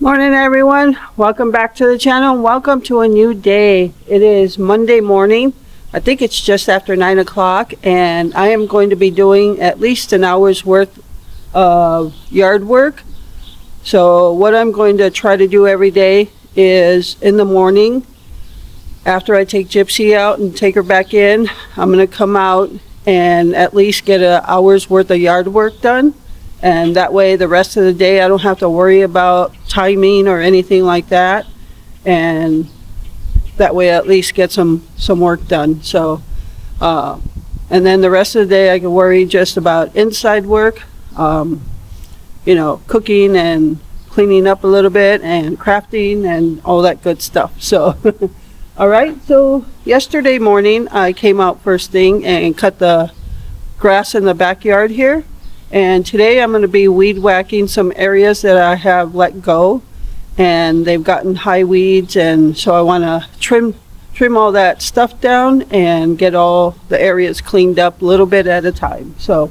Morning everyone, welcome back to the channel. Welcome to a new day. It is Monday morning. I think it's just after 9 o'clock, and I am going to be doing at least an hour's worth of yard work. So what I'm going to try to do every day is in the morning, after I take Gypsy out and take her back in, I'm going to come out and at least get an hour's worth of yard work done. And that way the rest of the day I don't have to worry about timing or anything like that. And that way I at least get some work done. So, and then the rest of the day I can worry just about inside work, cooking and cleaning up a little bit and crafting and all that good stuff. So, all right. So yesterday morning I came out first thing and cut the grass in the backyard here. And today I'm going to be weed whacking some areas that I have let go, and they've gotten high weeds, and so I want to trim all that stuff down and get all the areas cleaned up a little bit at a time. So,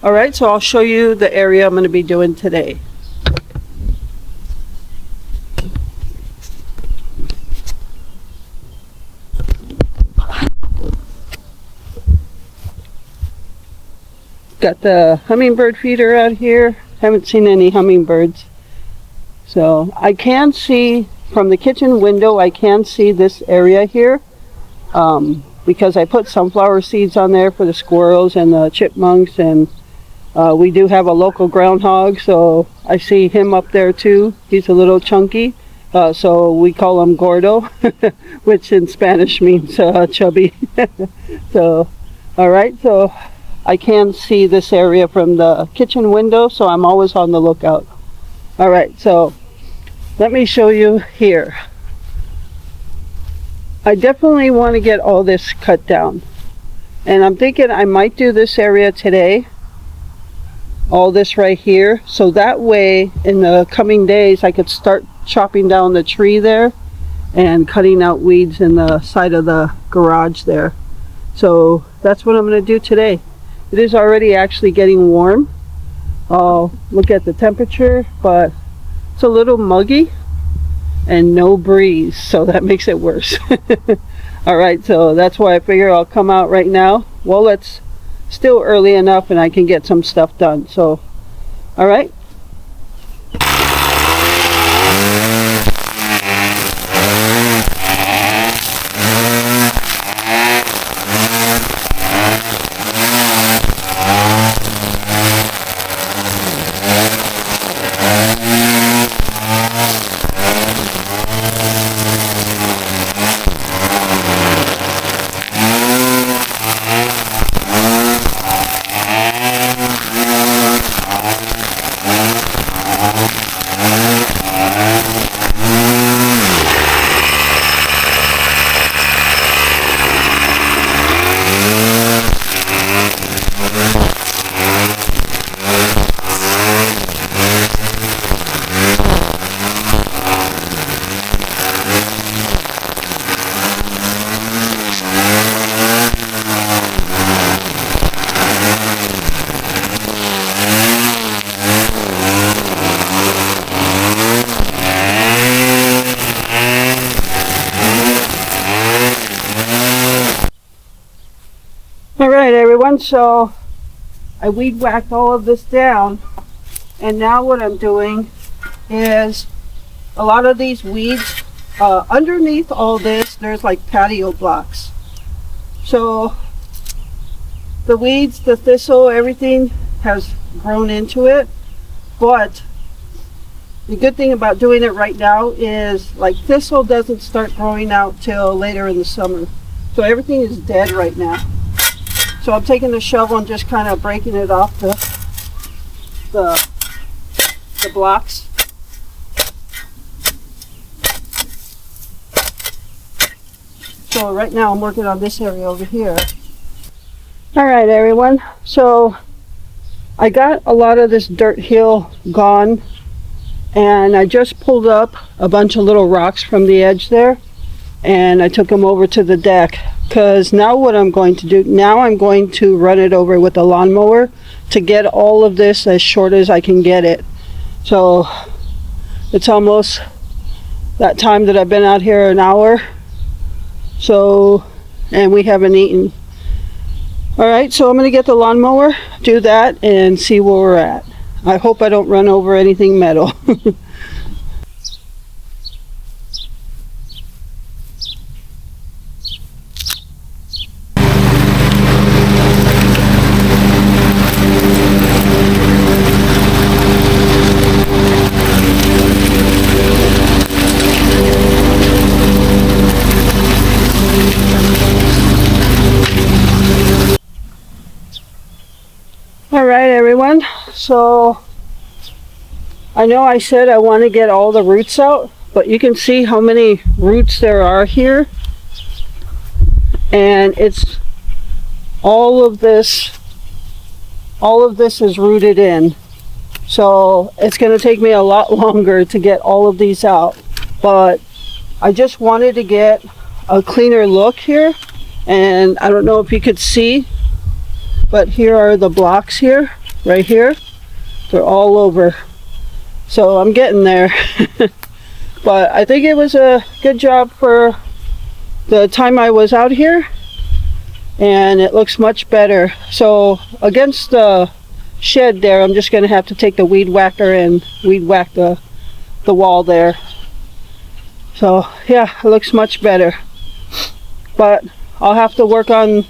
all right, so I'll show you the area I'm going to be doing today. Got the hummingbird feeder out here. Haven't seen any hummingbirds. So I can see from the kitchen window, I can see this area here because I put sunflower seeds on there for the squirrels and the chipmunks, and we do have a local groundhog, so I see him up there too. He's a little chunky, so we call him Gordo, which in Spanish means chubby. So, all right, so I can see this area from the kitchen window, so I'm always on the lookout. All right, so let me show you here. I definitely want to get all this cut down, and I'm thinking I might do this area today, all this right here, so that way in the coming days I could start chopping down the tree there and cutting out weeds in the side of the garage there. So that's what I'm going to do today. It is already actually getting warm. I'll look at the temperature, but it's a little muggy and no breeze, so that makes it worse. All right, so that's why I figure I'll come out right now. Well, it's still early enough and I can get some stuff done. So, all right. Alright everyone, so I weed whacked all of this down, and now what I'm doing is a lot of these weeds, underneath all this there's like patio blocks. So the weeds, the thistle, everything has grown into it, but the good thing about doing it right now is like thistle doesn't start growing out till later in the summer. So everything is dead right now. So I'm taking the shovel and just kind of breaking it off the blocks. So right now I'm working on this area over here. All right, everyone. So I got a lot of this dirt hill gone, and I just pulled up a bunch of little rocks from the edge there, and I took them over to the deck. Because now what I'm going to do, now I'm going to run it over with a lawnmower to get all of this as short as I can get it. So It's almost that time that I've been out here an hour. So, and we haven't eaten. Alright, so I'm going to get the lawnmower, do that, and see where we're at. I hope I don't run over anything metal. Alright everyone, so I know I said I want to get all the roots out, but you can see how many roots there are here, and it's all of this is rooted in, so it's going to take me a lot longer to get all of these out, but I just wanted to get a cleaner look here. And I don't know if you could see, but here are the blocks here, right here. They're all over. So I'm getting there. But I think it was a good job for the time I was out here. And it looks much better. So against the shed there, I'm just going to have to take the weed whacker and weed whack the wall there. So yeah, it looks much better. But I'll have to work on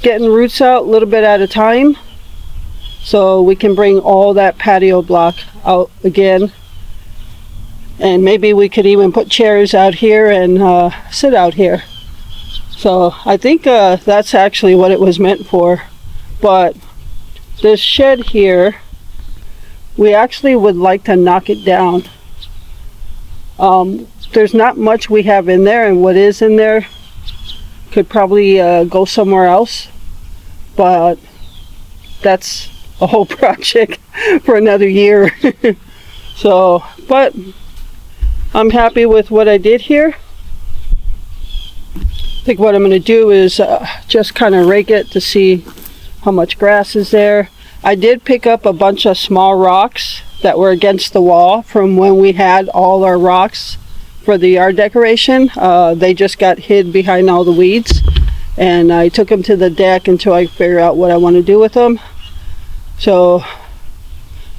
getting roots out a little bit at a time so we can bring all that patio block out again, and maybe we could even put chairs out here and sit out here. So I think that's actually what it was meant for. But this shed here, we actually would like to knock it down. There's not much we have in there, and what is in there could probably go somewhere else, but that's a whole project for another year. So, but I'm happy with what I did here. I think what I'm going to do is just kind of rake it to see how much grass is there. I did pick up a bunch of small rocks that were against the wall from when we had all our rocks for the yard decoration. They just got hid behind all the weeds, and I took them to the deck until I figure out what I want to do with them. So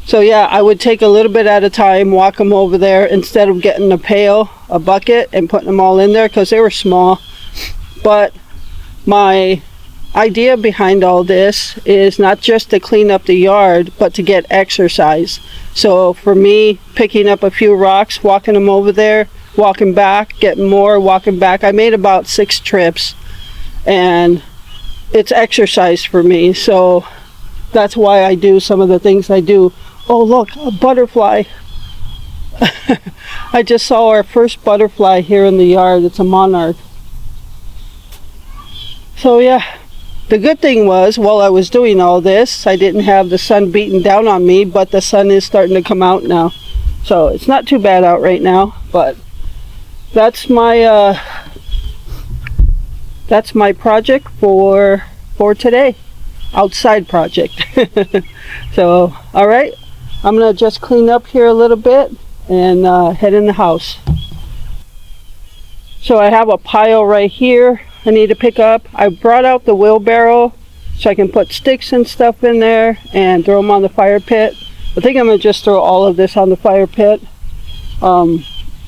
yeah, I would take a little bit at a time, walk them over there instead of getting a pail, a bucket, and putting them all in there because they were small. But my idea behind all this is not just to clean up the yard, but to get exercise. So for me, picking up a few rocks, walking them over there, walking back, getting more, walking back. I made about 6 trips, and it's exercise for me. So that's why I do some of the things I do. Oh look, a butterfly. I just saw our first butterfly here in the yard. It's a monarch. So yeah, the good thing was, while I was doing all this, I didn't have the sun beating down on me, but the sun is starting to come out now. So it's not too bad out right now, but that's my project for today. Outside project. So all right, I'm gonna just clean up here a little bit and head in the house. So I have a pile right here I need to pick up. I brought out the wheelbarrow so I can put sticks and stuff in there and throw them on the fire pit. I think I'm gonna just throw all of this on the fire pit.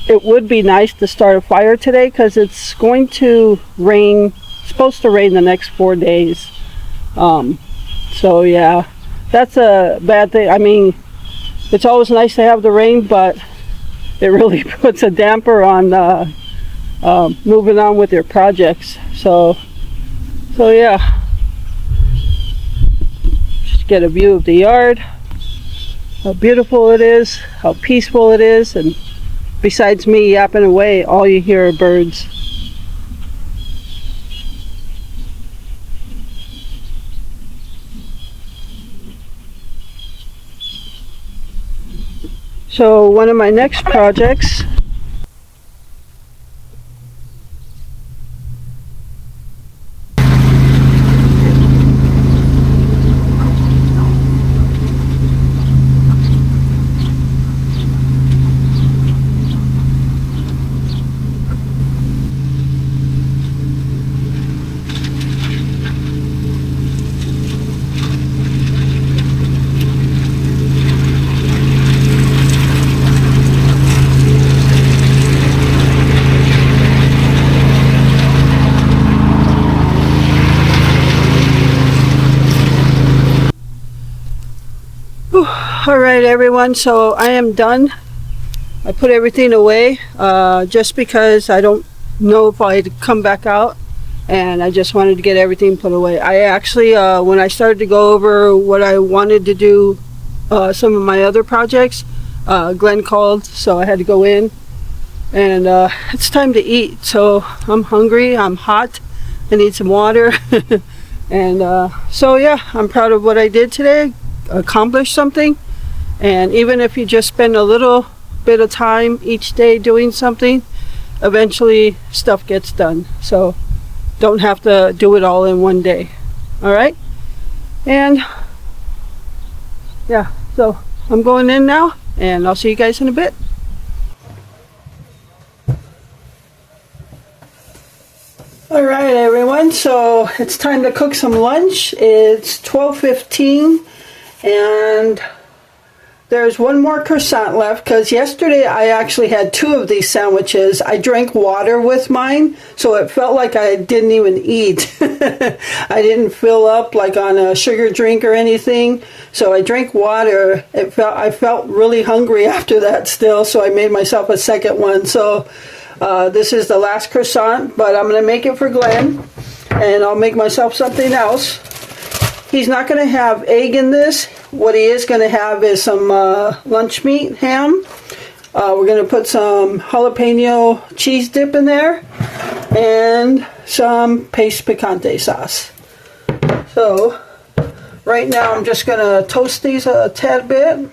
It would be nice to start a fire today because it's going to rain, supposed to rain the next 4 days. So yeah, that's a bad thing. I mean, it's always nice to have the rain, but it really puts a damper on moving on with your projects. So yeah, just get a view of the yard, how beautiful it is, how peaceful it is, and besides me yapping away, all you hear are birds. So one of my next projects All right, everyone, so I am done. I put everything away just because I don't know if I'd come back out, and I just wanted to get everything put away. I actually, when I started to go over what I wanted to do, some of my other projects, Glenn called, so I had to go in, and it's time to eat. So I'm hungry, I'm hot, I need some water. And so yeah, I'm proud of what I did today, accomplished something. And even if you just spend a little bit of time each day doing something, eventually stuff gets done. So don't have to do it all in one day. All right? And yeah, so I'm going in now, and I'll see you guys in a bit. All right, everyone, so it's time to cook some lunch. It's 12:15, and there's one more croissant left because yesterday I actually had 2 of these sandwiches. I drank water with mine, so it felt like I didn't even eat. I didn't fill up like on a sugar drink or anything, so I drank water. I felt really hungry after that still, so I made myself a second one. So this is the last croissant, but I'm going to make it for Glenn, and I'll make myself something else. He's not going to have egg in this. What he is going to have is some lunch meat ham. We're going to put some jalapeno cheese dip in there and some paste picante sauce. So right now I'm just going to toast these a tad bit.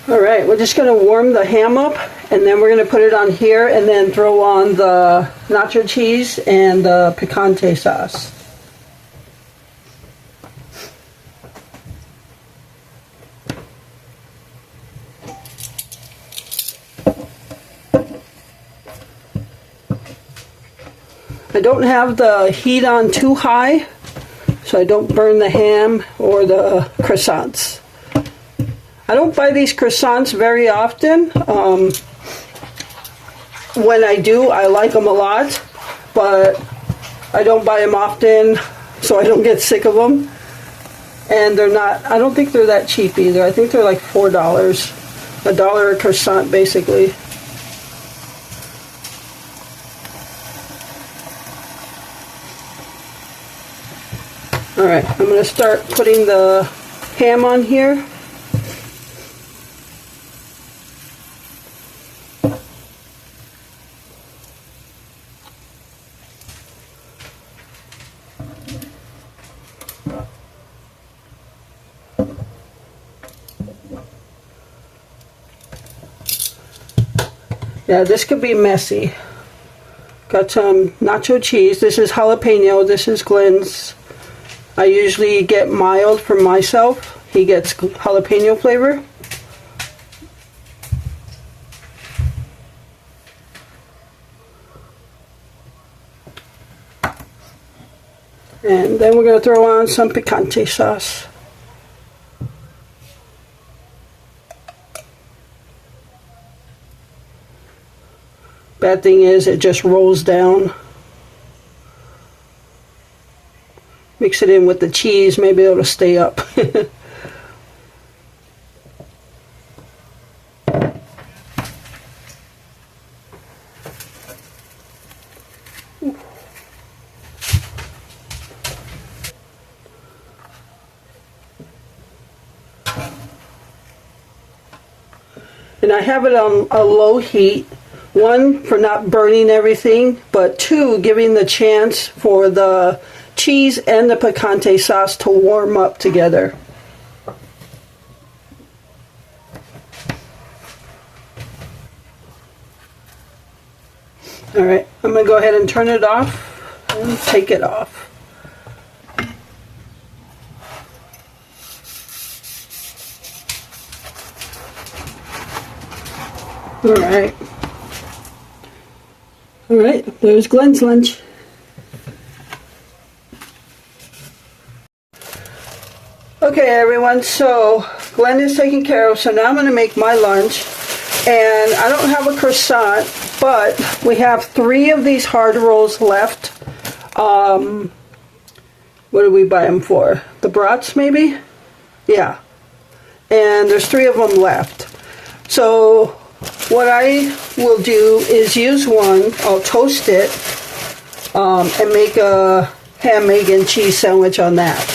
Alright, we're just going to warm the ham up, and then we're going to put it on here and then throw on the nacho cheese and the picante sauce. I don't have the heat on too high, so I don't burn the ham or the croissants. I don't buy these croissants very often. When I do, I like them a lot, but I don't buy them often, so I don't get sick of them. And they're not, I don't think they're that cheap either. I think they're like $4. $1 a croissant, basically. Alright, I'm going to start putting the ham on here. Yeah, this could be messy. Got some nacho cheese. This is jalapeno. This is Glenn's. I usually get mild for myself. He gets jalapeno flavor. And then we're going to throw on some picante sauce. Bad thing is it just rolls down. Mix it in with the cheese, maybe it'll stay up. And I have it on a low heat. 1, for not burning everything, but 2, giving the chance for the cheese and the picante sauce to warm up together. All right, I'm gonna go ahead and turn it off and take it off. All right. All right, there's Glenn's lunch. Okay, everyone, so Glenn is taken care of, so now I'm going to make my lunch. And I don't have a croissant, but we have 3 of these hard rolls left. What did we buy them for? The brats, maybe? Yeah. And there's 3 of them left. So what I will do is use one, I'll toast it, and make a ham, egg, and cheese sandwich on that.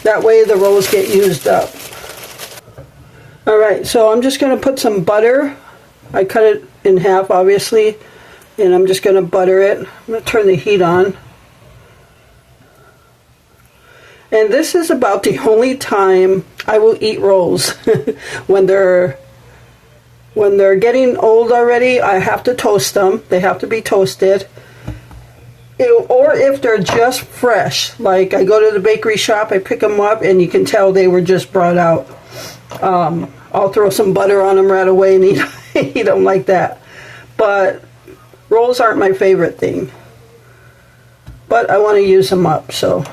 That way the rolls get used up. Alright, so I'm just going to put some butter. I cut it in half, obviously, and I'm just going to butter it. I'm going to turn the heat on. And this is about the only time I will eat rolls. When they're getting old already, I have to toast them. They have to be toasted. Or if they're just fresh, like I go to the bakery shop, I pick them up, and you can tell they were just brought out. I'll throw some butter on them right away and eat them like that. But rolls aren't my favorite thing. But I want to use them up, so.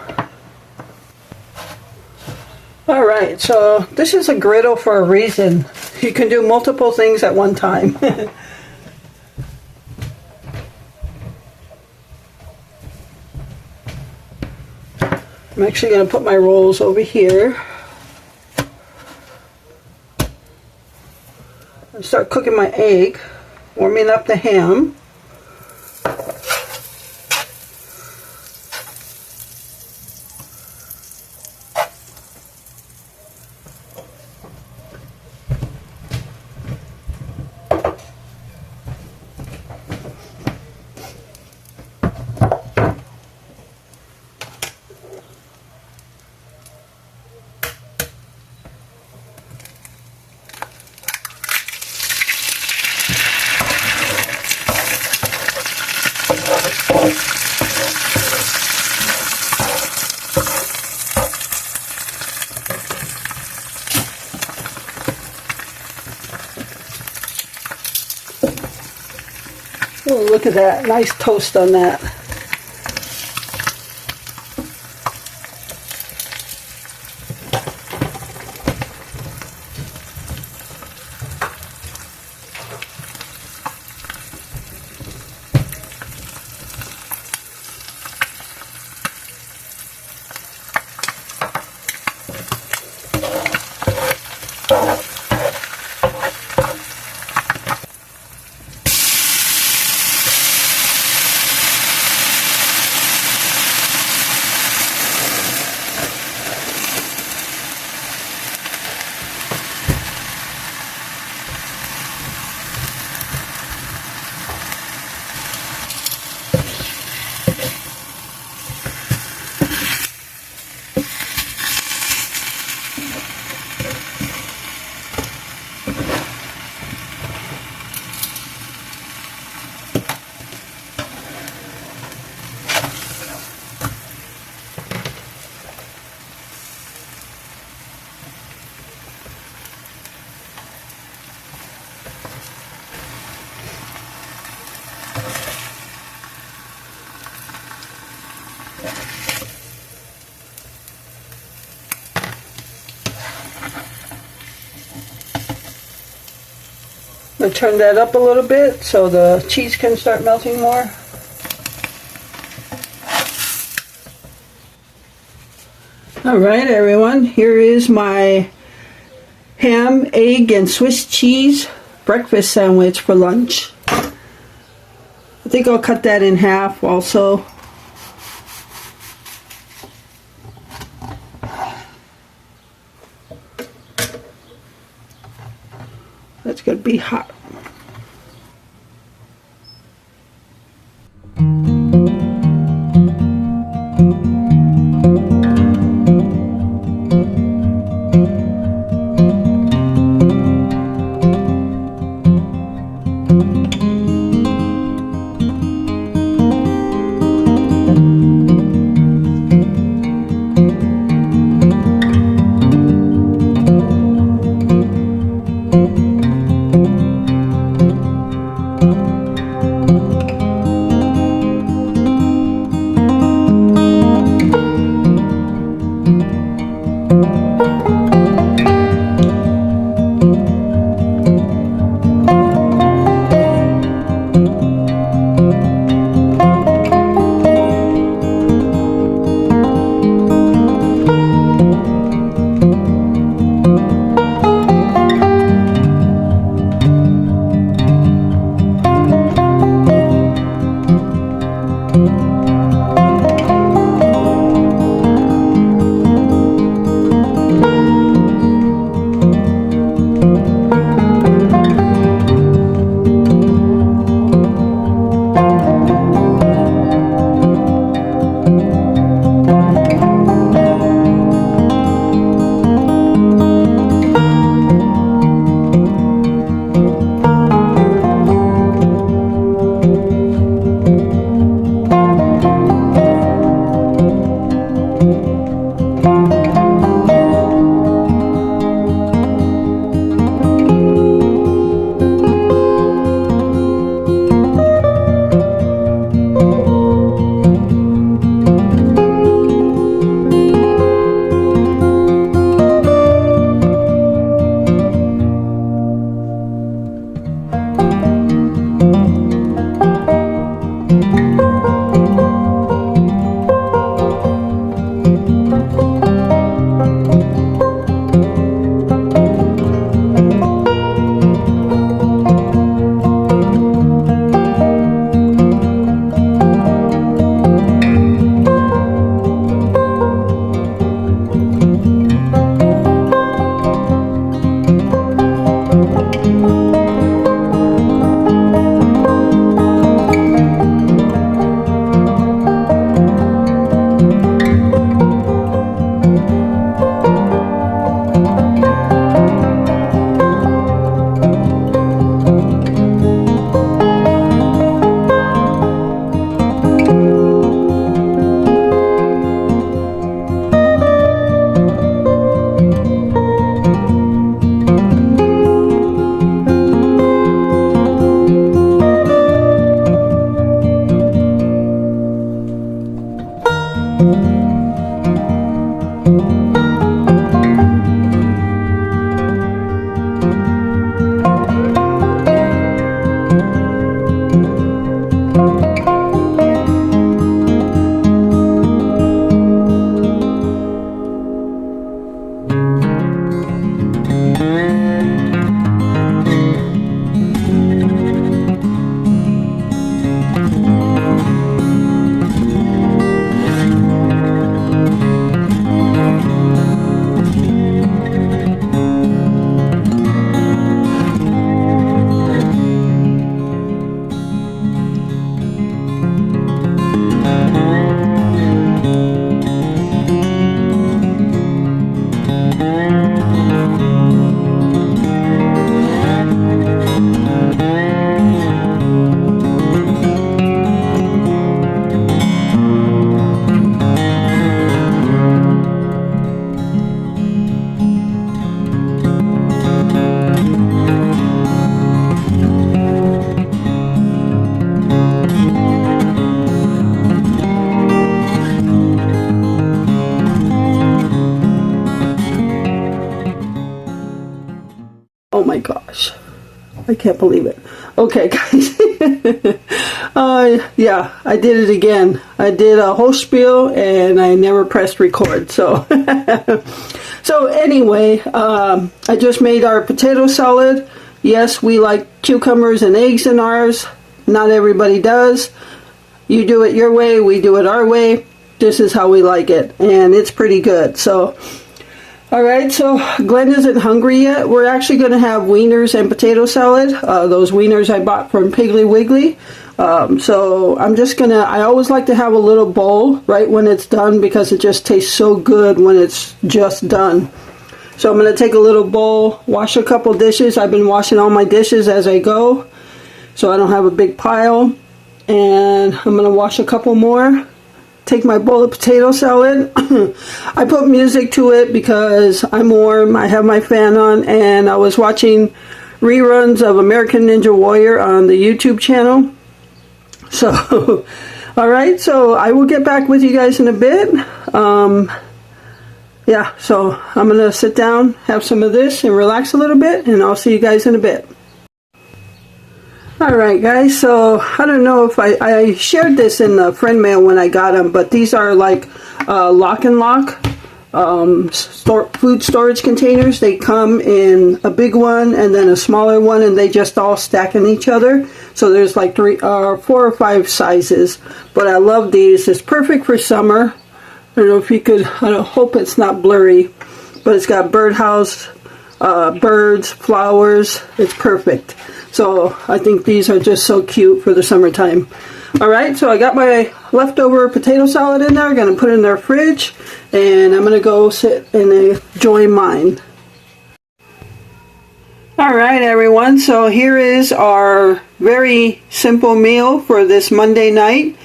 Alright, so this is a griddle for a reason. You can do multiple things at one time. I'm actually going to put my rolls over here. And start cooking my egg, warming up the ham. Oh, look at that, nice toast on that. I'm going to turn that up a little bit so the cheese can start melting more. Alright everyone, here is my ham, egg, and Swiss cheese breakfast sandwich for lunch. I think I'll cut that in half also. That's going to be hot. Oh my gosh, I can't believe it. Okay, guys. Yeah, I did it again. I did a whole spiel and I never pressed record. So, so anyway, I just made our potato salad. Yes, we like cucumbers and eggs in ours. Not everybody does. You do it your way, we do it our way. This is how we like it, and it's pretty good. So, all right, so Glenn isn't hungry yet. We're actually going to have wieners and potato salad. Those wieners I bought from Piggly Wiggly. So I'm just going to, I always like to have a little bowl right when it's done because it just tastes so good when it's just done. So I'm going to take a little bowl, wash a couple dishes. I've been washing all my dishes as I go, so I don't have a big pile. And I'm going to wash a couple more. Take my bowl of potato salad. I put music to it because I'm warm. I have my fan on, and I was watching reruns of American Ninja Warrior on the YouTube channel. So, all right, so I will get back with you guys in a bit. Yeah, so I'm going to sit down, have some of this, and relax a little bit, and I'll see you guys in a bit. Alright guys, so I don't know if I shared this in the friend mail when I got them, but these are like lock and lock food storage containers. They come in a big one and then a smaller one, and they just all stack in each other. So there's like 4 or 5 sizes, but I love these. It's perfect for summer. I don't know if you could, I hope it's not blurry, but it's got birdhouse, birds, flowers. It's perfect. So I think these are just so cute for the summertime. Alright, so I got my leftover potato salad in there. I'm going to put it in their fridge, and I'm going to go sit and enjoy mine. Alright everyone, so here is our very simple meal for this Monday night.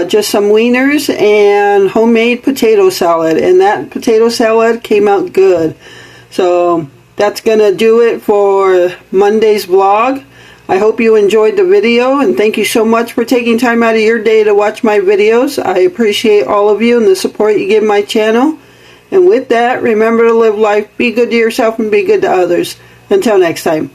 Just some wieners and homemade potato salad, and that potato salad came out good. So that's gonna do it for Monday's vlog. I hope you enjoyed the video, and thank you so much for taking time out of your day to watch my videos. I appreciate all of you and the support you give my channel. And with that, remember to live life, be good to yourself, and be good to others. Until next time.